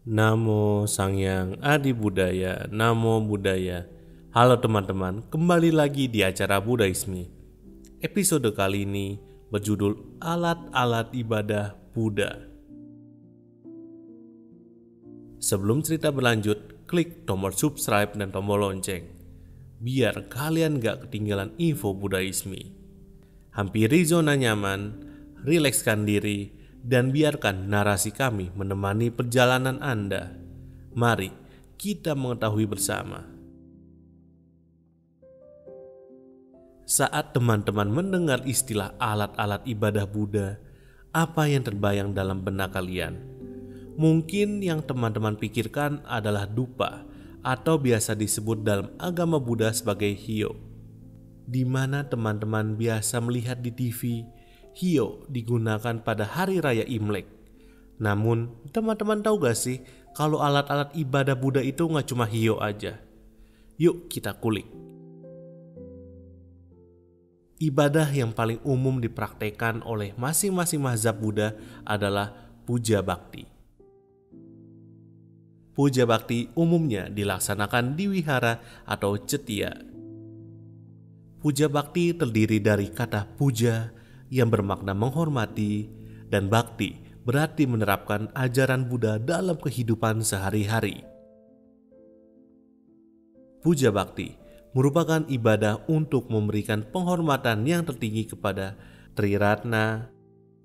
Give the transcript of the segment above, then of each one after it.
Namo Sangyang Adi Budaya, Namo Buddhaya. Halo teman-teman, kembali lagi di acara Budaisme. Episode kali ini berjudul Alat-alat Ibadah Buddha. Sebelum cerita berlanjut, klik tombol subscribe dan tombol lonceng, biar kalian gak ketinggalan info Budaisme. Hampiri zona nyaman, rilekskan diri, dan biarkan narasi kami menemani perjalanan Anda. Mari kita mengetahui bersama. Saat teman-teman mendengar istilah alat-alat ibadah Buddha, apa yang terbayang dalam benak kalian? Mungkin yang teman-teman pikirkan adalah dupa atau biasa disebut dalam agama Buddha sebagai hio, di mana teman-teman biasa melihat di TV. Hio digunakan pada hari raya Imlek. Namun, teman-teman tahu gak sih kalau alat-alat ibadah Buddha itu gak cuma hio aja? Yuk kita kulik. Ibadah yang paling umum dipraktekkan oleh masing-masing mazhab Buddha adalah puja bakti. Puja bakti umumnya dilaksanakan di wihara atau cetia. Puja bakti terdiri dari kata puja yang bermakna menghormati, dan bakti berarti menerapkan ajaran Buddha dalam kehidupan sehari-hari. Puja bakti merupakan ibadah untuk memberikan penghormatan yang tertinggi kepada Triratna,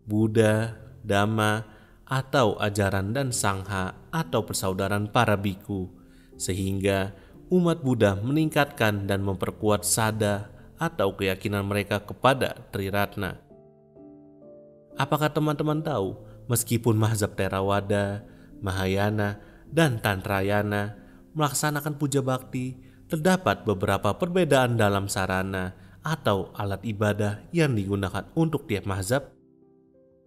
Buddha, Dhamma, atau ajaran dan sangha atau persaudaraan para biku, sehingga umat Buddha meningkatkan dan memperkuat sada atau keyakinan mereka kepada Triratna. Apakah teman-teman tahu, meskipun mazhab Theravada, Mahayana, dan Tantrayana melaksanakan puja bakti, terdapat beberapa perbedaan dalam sarana atau alat ibadah yang digunakan untuk tiap mazhab.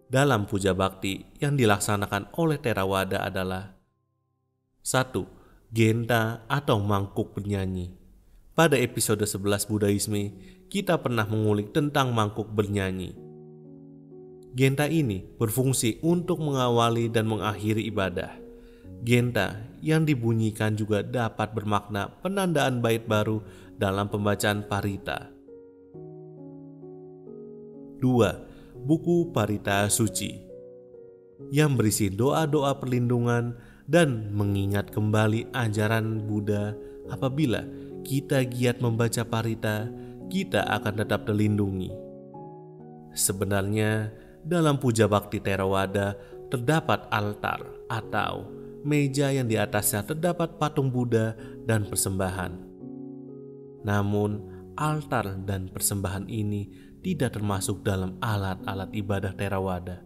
Dalam puja bakti yang dilaksanakan oleh Theravada adalah 1. Genta atau mangkuk bernyanyi. Pada episode 11 Budaisme, kita pernah mengulik tentang mangkuk bernyanyi. Genta ini berfungsi untuk mengawali dan mengakhiri ibadah. Genta yang dibunyikan juga dapat bermakna penandaan bait baru dalam pembacaan parita. 2. Buku Parita Suci yang berisi doa-doa perlindungan dan mengingat kembali ajaran Buddha. Apabila kita giat membaca parita, kita akan tetap terlindungi. Sebenarnya, dalam puja bakti Theravada terdapat altar atau meja yang di atasnya terdapat patung Buddha dan persembahan. Namun, altar dan persembahan ini tidak termasuk dalam alat-alat ibadah Theravada.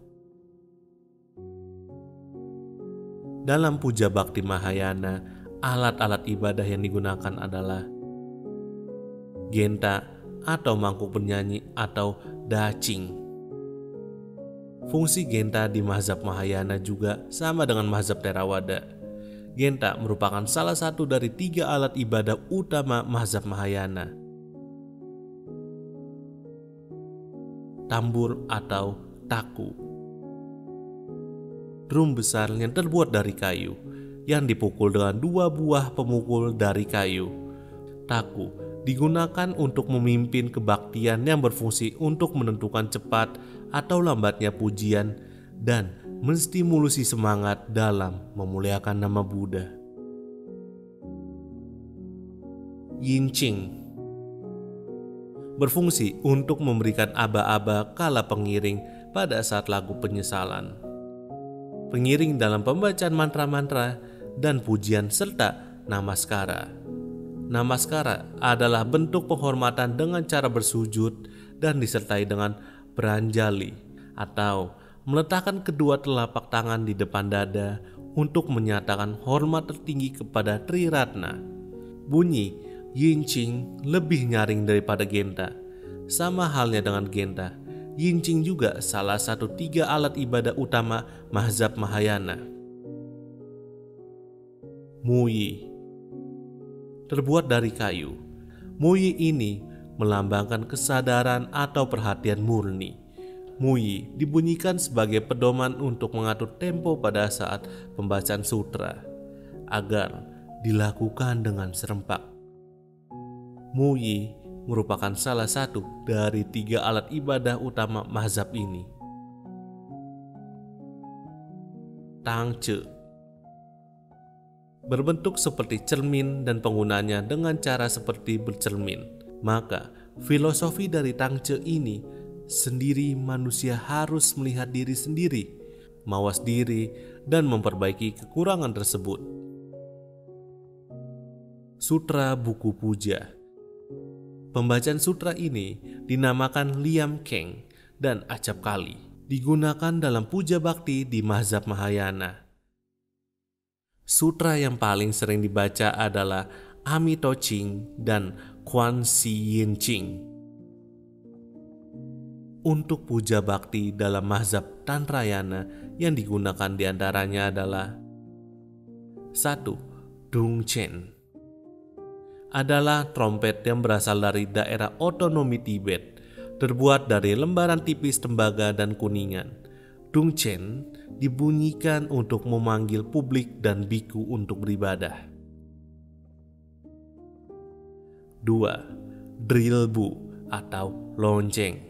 Dalam puja bakti Mahayana, alat-alat ibadah yang digunakan adalah genta atau mangkuk bernyanyi atau dacing. Fungsi genta di mazhab Mahayana juga sama dengan mazhab Theravada. Genta merupakan salah satu dari 3 alat ibadah utama mazhab Mahayana. Tambur atau taku, drum besar yang terbuat dari kayu, yang dipukul dengan 2 buah pemukul dari kayu. Taku digunakan untuk memimpin kebaktian yang berfungsi untuk menentukan cepat atau lambatnya pujian dan menstimulasi semangat dalam memuliakan nama Buddha. Yinqing berfungsi untuk memberikan aba-aba kala pengiring pada saat lagu penyesalan. Pengiring dalam pembacaan mantra-mantra dan pujian serta namaskara. Namaskara adalah bentuk penghormatan dengan cara bersujud dan disertai dengan Pranjali atau meletakkan kedua telapak tangan di depan dada untuk menyatakan hormat tertinggi kepada Triratna. Bunyi Yinqing lebih nyaring daripada genta. Sama halnya dengan genta, Yinqing juga salah satu 3 alat ibadah utama mazhab Mahayana. Muyi terbuat dari kayu. Muyi ini melambangkan kesadaran atau perhatian murni. Muyi dibunyikan sebagai pedoman untuk mengatur tempo pada saat pembacaan sutra agar dilakukan dengan serempak. Muyi merupakan salah satu dari 3 alat ibadah utama mazhab ini. Tangce berbentuk seperti cermin dan penggunanya dengan cara seperti bercermin. Maka filosofi dari Tangce ini sendiri manusia harus melihat diri sendiri, mawas diri, dan memperbaiki kekurangan tersebut. Sutra Buku Puja. Pembacaan sutra ini dinamakan Liam Keng dan acap kali digunakan dalam puja bakti di mazhab Mahayana. Sutra yang paling sering dibaca adalah Amito Ching dan Quan Si Yin Ching. Untuk puja bakti dalam mazhab Tantrayana yang digunakan diantaranya adalah 1. Dungchen adalah trompet yang berasal dari daerah otonomi Tibet, terbuat dari lembaran tipis tembaga dan kuningan. Dungchen dibunyikan untuk memanggil publik dan biku untuk beribadah. 2. Drilbu atau lonceng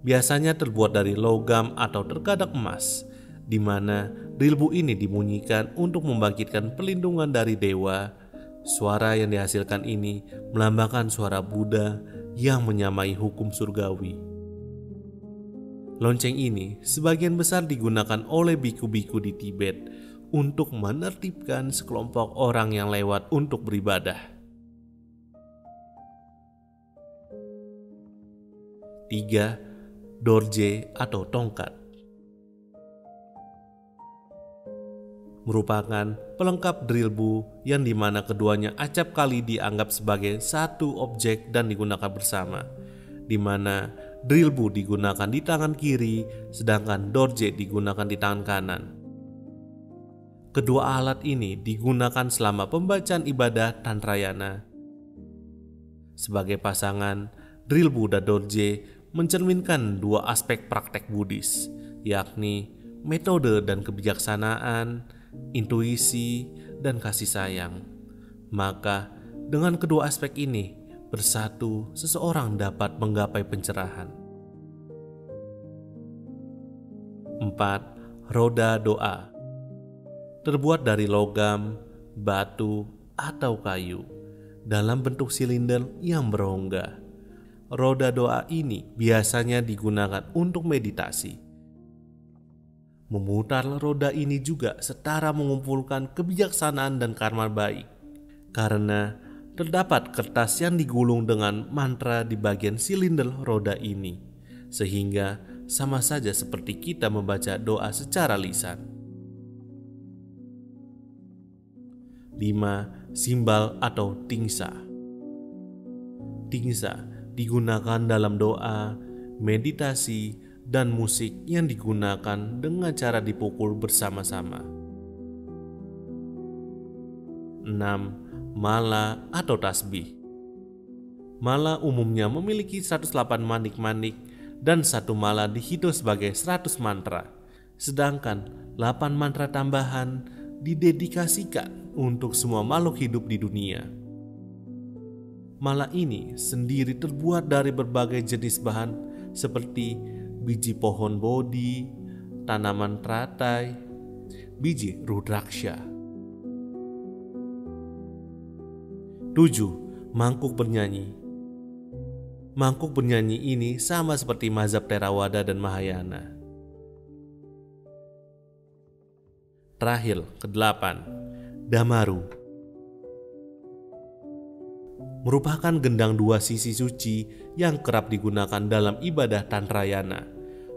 biasanya terbuat dari logam atau terkadang emas, di mana drilbu ini dibunyikan untuk membangkitkan perlindungan dari dewa. Suara yang dihasilkan ini melambangkan suara Buddha yang menyamai hukum surgawi. Lonceng ini sebagian besar digunakan oleh biku-biku di Tibet untuk menertibkan sekelompok orang yang lewat untuk beribadah. 3. Dorje atau tongkat merupakan pelengkap drilbu yang dimana keduanya acap kali dianggap sebagai satu objek dan digunakan bersama, di mana drilbu digunakan di tangan kiri sedangkan dorje digunakan di tangan kanan. Kedua alat ini digunakan selama pembacaan ibadah Tantrayana. Sebagai pasangan, drilbu dan dorje mencerminkan 2 aspek praktek Buddhis, yakni metode dan kebijaksanaan, intuisi, dan kasih sayang. Maka dengan kedua aspek ini bersatu, seseorang dapat menggapai pencerahan. 4. Roda doa terbuat dari logam, batu, atau kayu dalam bentuk silinder yang berongga. Roda doa ini biasanya digunakan untuk meditasi. Memutar roda ini juga setara mengumpulkan kebijaksanaan dan karma baik, karena terdapat kertas yang digulung dengan mantra di bagian silinder roda ini, sehingga sama saja seperti kita membaca doa secara lisan. 5. Simbal atau tingsa. Tingsa digunakan dalam doa, meditasi, dan musik yang digunakan dengan cara dipukul bersama-sama. 6. Mala atau tasbih. Mala umumnya memiliki 108 manik-manik dan 1 mala dihitung sebagai 100 mantra, sedangkan 8 mantra tambahan didedikasikan untuk semua makhluk hidup di dunia. Mala ini sendiri terbuat dari berbagai jenis bahan seperti biji pohon bodhi, tanaman teratai, biji rudraksha. 7. Mangkuk bernyanyi. Mangkuk bernyanyi ini sama seperti mazhab Theravada dan Mahayana. Terakhir, ke-8, Damaru. Merupakan gendang 2 sisi suci yang kerap digunakan dalam ibadah Tantrayana.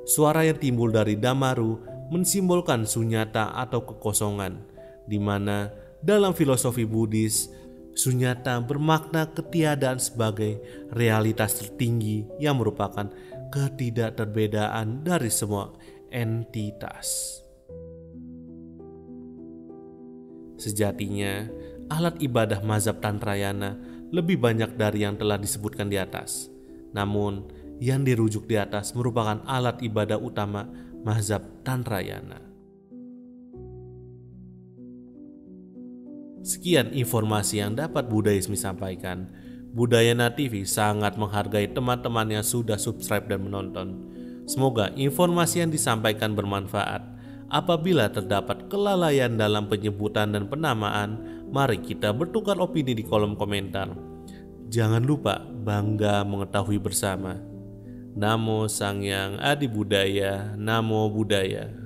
Suara yang timbul dari Damaru mensimbolkan sunyata atau kekosongan, di mana dalam filosofi Buddhis, sunyata bermakna ketiadaan sebagai realitas tertinggi yang merupakan ketidakterbedaan dari semua entitas. Sejatinya, alat ibadah mazhab Tantrayana lebih banyak dari yang telah disebutkan di atas. Namun, yang dirujuk di atas merupakan alat ibadah utama mazhab Tantrayana. Sekian informasi yang dapat Budaisme sampaikan. Budayana TV sangat menghargai teman-teman yang sudah subscribe dan menonton. Semoga informasi yang disampaikan bermanfaat. Apabila terdapat kelalaian dalam penyebutan dan penamaan, mari kita bertukar opini di kolom komentar. Jangan lupa bangga mengetahui bersama. Namo Sang Hyang Adi Budaya, Namo Buddhaya.